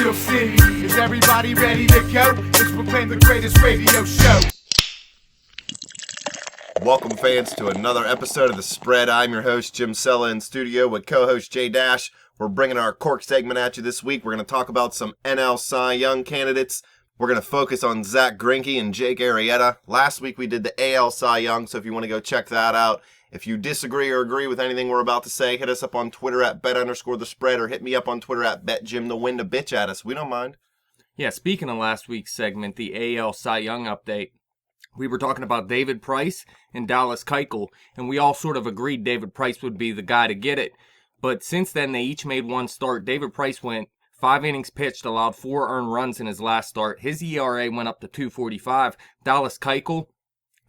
Steel City. Is everybody ready to go? It's proclaimed the greatest radio show. Welcome, fans, to another episode of The Spread. I'm your host, Jim Sella, in studio with co-host Jay Dash. We're bringing our Corked segment at you this week. We're going to talk about some NL Cy Young candidates. We're going to focus on Zack Greinke and Jake Arrieta. Last week we did the AL Cy Young, so if you want to go check that out. If you disagree or agree with anything we're about to say, hit us up on Twitter at bet_thespread or hit me up on Twitter at betjimthewin to bitch at us. We don't mind. Yeah, speaking of last week's segment, the AL Cy Young update, we were talking about David Price and Dallas Keuchel, and we all sort of agreed David Price would be the guy to get it. But since then, they each made one start. David Price went 5 innings pitched, allowed 4 earned runs in his last start. His ERA went up to 2.45. Dallas Keuchel,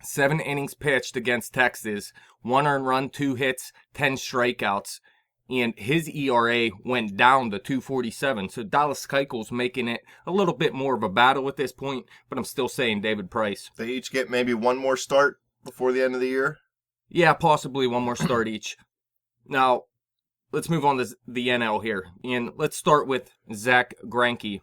7 innings pitched against Texas, 1 earned run, 2 hits, 10 strikeouts. And his ERA went down to 2.47. So Dallas Keuchel's making it a little bit more of a battle at this point, but I'm still saying David Price. They each get maybe one more start before the end of the year? Yeah, possibly one more start each. Now, let's move on to the NL here. And let's start with Zack Greinke.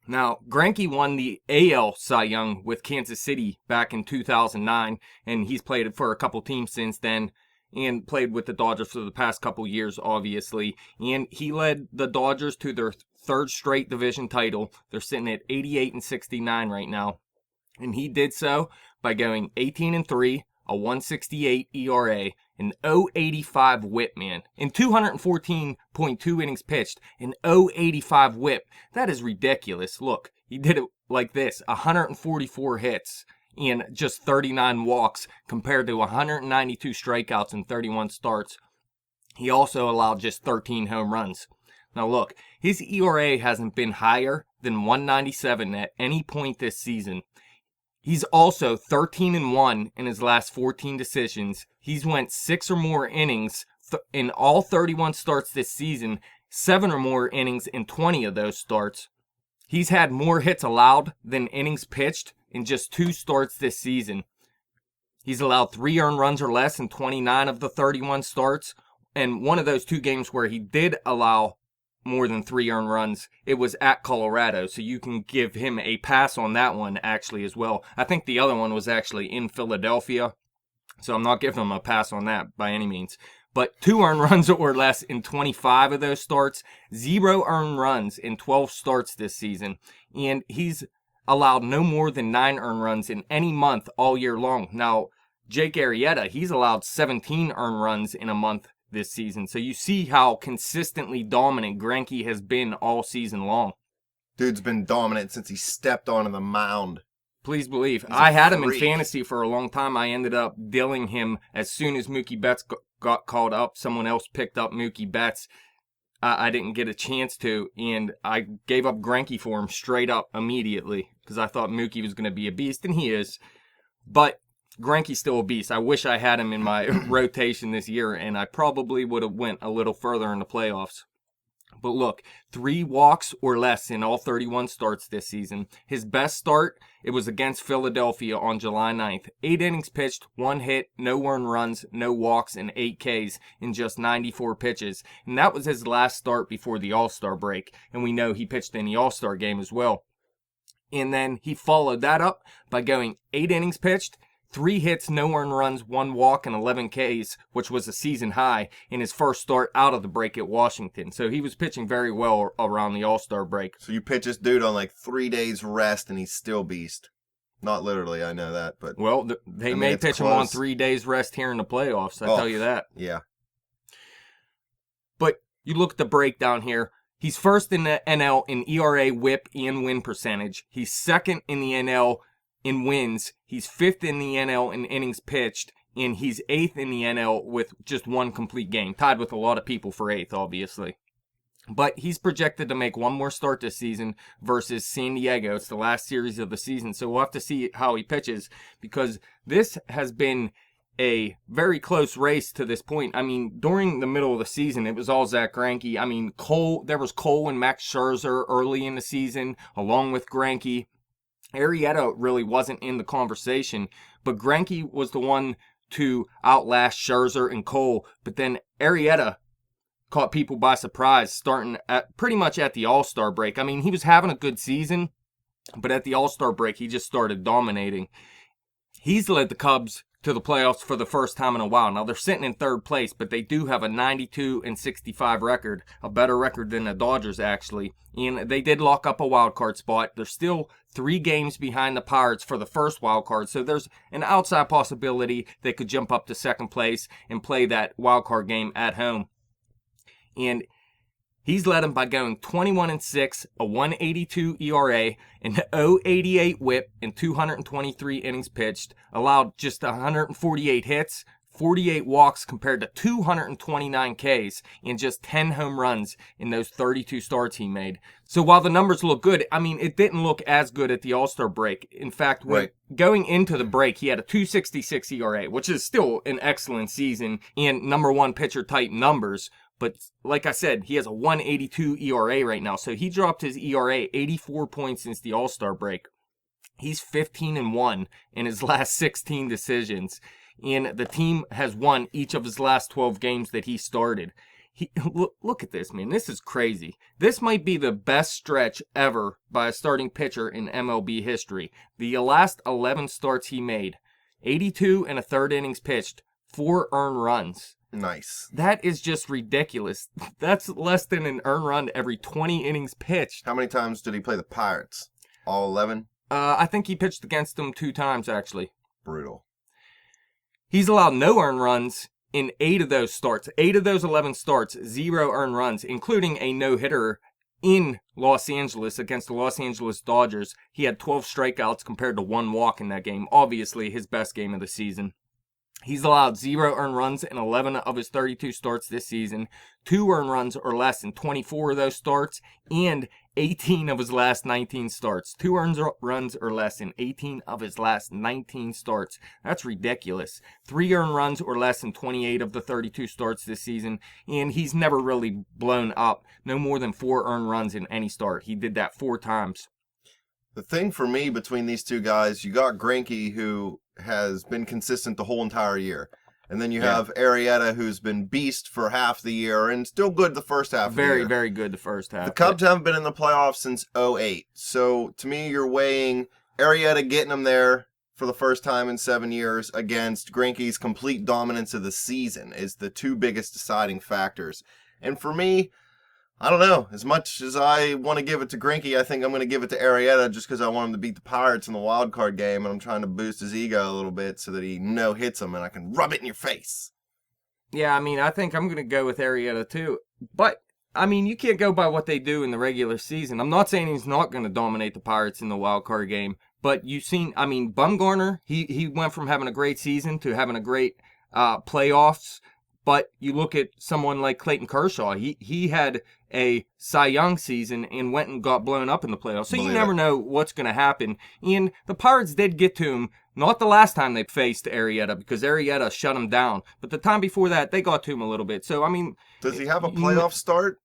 Now, Greinke won the AL Cy Young with Kansas City back in 2009, and he's played for a couple teams since then. And played with the Dodgers for the past couple years, obviously. And he led the Dodgers to their third straight division title. They're sitting at 88-69 right now. And he did so by going 18-3, a 1.68 ERA, an 0.85 whip, man. In 214.2 innings pitched, an 0.85 whip. That is ridiculous. Look, he did it like this, 144 hits. In just 39 walks compared to 192 strikeouts and 31 starts. He also allowed just 13 home runs. Now look, his ERA hasn't been higher than 1.97 at any point this season. He's also 13-1 in his last 14 decisions. He's went 6 or more innings in all 31 starts this season, 7 or more innings in 20 of those starts. He's had more hits allowed than innings pitched in just 2 starts this season. He's allowed 3 earned runs or less in 29 of the 31 starts. And one of those 2 games where he did allow more than 3 earned runs, it was at Colorado. So you can give him a pass on that one actually as well. I think the other one was actually in Philadelphia. So I'm not giving him a pass on that by any means. But 2 earned runs or less in 25 of those starts. 0 earned runs in 12 starts this season. And he's allowed no more than 9 earned runs in any month all year long. Now, Jake Arrieta, he's allowed 17 earned runs in a month this season. So you see how consistently dominant Greinke has been all season long. Dude's been dominant since he stepped onto the mound. Please believe. I had him in fantasy for a long time. I ended up dilling him as soon as Mookie Betts got called up. Someone else picked up Mookie Betts. I didn't get a chance to, and I gave up Greinke for him straight up immediately because I thought Mookie was going to be a beast, and he is. But Greinke's still a beast. I wish I had him in my rotation this year, and I probably would have went a little further in the playoffs. But look, 3 walks or less in all 31 starts this season. His best start, it was against Philadelphia on July 9th. 8 innings pitched, 1 hit, no earned runs, no walks, and 8 Ks in just 94 pitches. And that was his last start before the All-Star break. And we know he pitched in the All-Star game as well. And then he followed that up by going 8 innings pitched, 3 hits, no earned runs, 1 walk, and 11 Ks, which was a season high in his first start out of the break at Washington. So he was pitching very well around the All-Star break. So you pitch this dude on like 3 days rest and he's still beast. Not literally, I know that, but... Well, they may pitch him on 3 days rest here in the playoffs, I tell you that. Yeah. But you look at the breakdown here. He's first in the NL in ERA, whip, and win percentage. He's second in the NL in wins. He's 5th in the NL in innings pitched, and he's 8th in the NL with just 1 complete game, tied with a lot of people for 8th, obviously. But he's projected to make 1 more start this season versus San Diego. It's the last series of the season, so we'll have to see how he pitches, because this has been a very close race to this point. I mean, during the middle of the season, it was all Zack Greinke. I mean, there was Cole and Max Scherzer early in the season, along with Greinke. Arrieta really wasn't in the conversation, but Greinke was the one to outlast Scherzer and Cole. But then Arrieta caught people by surprise starting pretty much at the All-Star break. I mean, he was having a good season, but at the All-Star break, he just started dominating. He's led the Cubs to the playoffs for the first time in a while. Now, they're sitting in third place, but they do have a 92-65 record, a better record than the Dodgers, actually. And they did lock up a wild card spot. They're still 3 games behind the Pirates for the first wild card, so there's an outside possibility they could jump up to second place and play that wild card game at home. And he's led them by going 21-6, a 1.82 ERA, an 0.88 WHIP, and 223 innings pitched. Allowed just 148 hits, 48 walks compared to 229 Ks, and just 10 home runs in those 32 starts he made. So while the numbers look good, I mean, it didn't look as good at the All-Star break. In fact, going into the break, he had a 2.66 ERA, which is still an excellent season and number 1 pitcher type numbers. But like I said, he has a 1.82 ERA right now. So he dropped his ERA 84 points since the All-Star break. He's 15-1 in his last 16 decisions. And the team has won each of his last 12 games that he started. Look at this, man. This is crazy. This might be the best stretch ever by a starting pitcher in MLB history. The last 11 starts he made, 82 and a third innings pitched, 4 earned runs. Nice. That is just ridiculous. That's less than an earned run every 20 innings pitched. How many times did he play the Pirates? All 11? I think he pitched against them 2 times, actually. Brutal. He's allowed no earned runs in 8 of those starts. 8 of those 11 starts, 0 earned runs, including a no-hitter in Los Angeles against the Los Angeles Dodgers. He had 12 strikeouts compared to 1 walk in that game. Obviously, his best game of the season. He's allowed 0 earned runs in 11 of his 32 starts this season, 2 earned runs or less in 24 of those starts, and 18 of his last 19 starts. 2 earned runs or less in 18 of his last 19 starts. That's ridiculous. 3 earned runs or less in 28 of the 32 starts this season, and he's never really blown up. No more than 4 earned runs in any start. He did that 4 times. The thing for me between these two guys, you got Greinke, who has been consistent the whole entire year. And then you have Arrieta, who's been beast for half the year and still good the first half of the year. Very, very good the first half. The Cubs haven't been in the playoffs since 2008. So to me, you're weighing Arrieta getting them there for the first time in 7 years against Greinke's complete dominance of the season is the 2 biggest deciding factors. And for me, I don't know. As much as I want to give it to Greinke, I think I'm going to give it to Arrieta just because I want him to beat the Pirates in the wild card game, and I'm trying to boost his ego a little bit so that he hits him and I can rub it in your face. Yeah, I mean, I think I'm going to go with Arrieta too. But, I mean, you can't go by what they do in the regular season. I'm not saying he's not going to dominate the Pirates in the wild card game, but you've seen, I mean, Bumgarner, he went from having a great season to having a great playoffs. But you look at someone like Clayton Kershaw, he had a Cy Young season and went and got blown up in the playoffs. So you never know what's going to happen. And the Pirates did get to him, not the last time they faced Arrieta, because Arrieta shut him down. But the time before that, they got to him a little bit. So, I mean... Does he have a playoff start?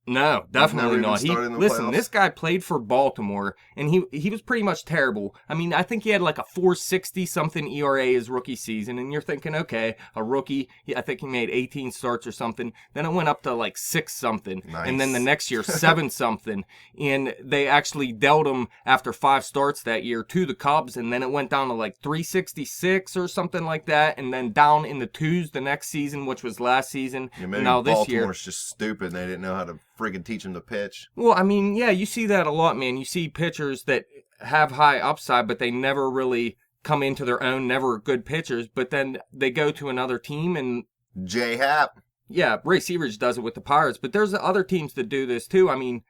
No, definitely not. Listen, this guy played for Baltimore, and he was pretty much terrible. I mean, I think he had like a 4.60-something ERA his rookie season, and you're thinking, okay, a rookie, I think he made 18 starts or something. Then it went up to like 6-something, nice. And then the next year, 7-something. And they actually dealt him after 5 starts that year to the Cubs, and then it went down to like 3.66 or something like that, and then down in the 2s the next season, which was last season. Yeah, maybe now this year, Baltimore's just stupid, and they didn't know how to friggin' teach him to pitch. Well, I mean, yeah, you see that a lot, man. You see pitchers that have high upside, but they never really come into their own, never good pitchers, but then they go to another team and... J-Hap. Yeah, Ray Searage does it with the Pirates, but there's other teams that do this too. I mean,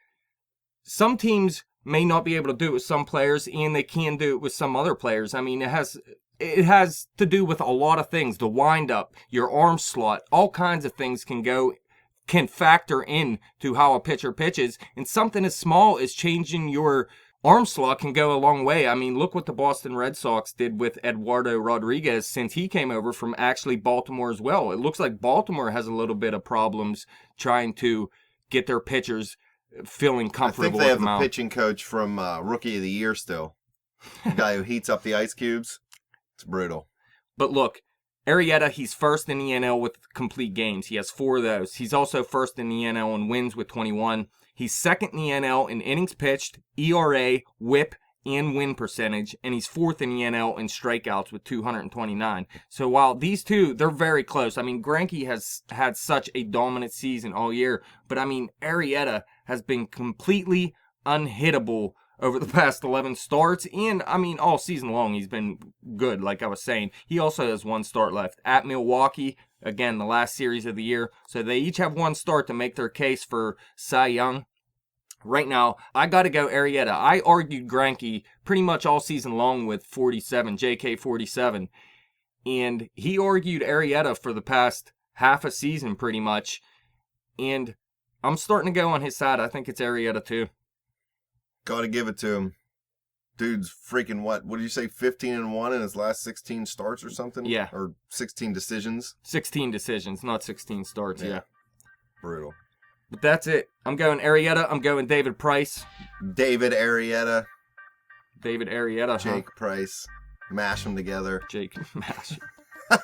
some teams may not be able to do it with some players, and they can do it with some other players. I mean, it has to do with a lot of things. The windup, your arm slot, all kinds of things can factor in to how a pitcher pitches, and something as small as changing your arm slot can go a long way. I mean, look what the Boston Red Sox did with Eduardo Rodriguez since he came over from actually Baltimore as well. It looks like Baltimore has a little bit of problems trying to get their pitchers feeling comfortable. I think they have the pitching coach from Rookie of the Year still. The guy who heats up the ice cubes. It's brutal. But look, Arrieta, he's first in the NL with complete games. He has 4 of those. He's also first in the NL in wins with 21. He's second in the NL in innings pitched, ERA, WHIP, and win percentage, and he's 4th in the NL in strikeouts with 229. So while these two, they're very close. I mean, Greinke has had such a dominant season all year, but I mean, Arrieta has been completely unhittable over the past 11 starts, and I mean, all season long, he's been good, like I was saying. He also has 1 start left at Milwaukee, again, the last series of the year. So they each have 1 start to make their case for Cy Young. Right now, I got to go Arrieta. I argued Greinke pretty much all season long with 47, JK 47. And he argued Arrieta for the past half a season pretty much. And I'm starting to go on his side. I think it's Arrieta too. Gotta give it to him. Dude's freaking what did you say, 15-1 in his last 16 starts or something? Yeah. Or 16 decisions? 16 decisions, not 16 starts, yeah. Brutal. But that's it. I'm going Arrieta. I'm going David Price. David Arrieta. David Arrieta. Jake Price. Mash them together. Jake Mash. Well,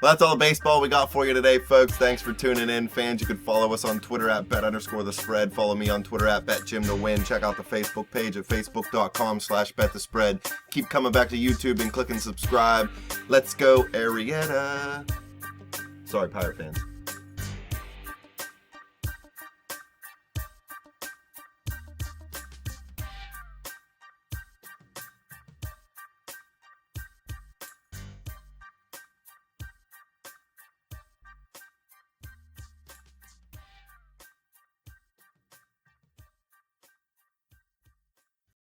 that's all the baseball we got for you today, folks. Thanks for tuning in, fans. You can follow us on Twitter at bet_the_spread. Follow me on Twitter at betjimtowin. Check out the Facebook page at facebook.com/betthespread. Keep coming back to YouTube and clicking subscribe. Let's go, Arrieta. Sorry, Pirate fans.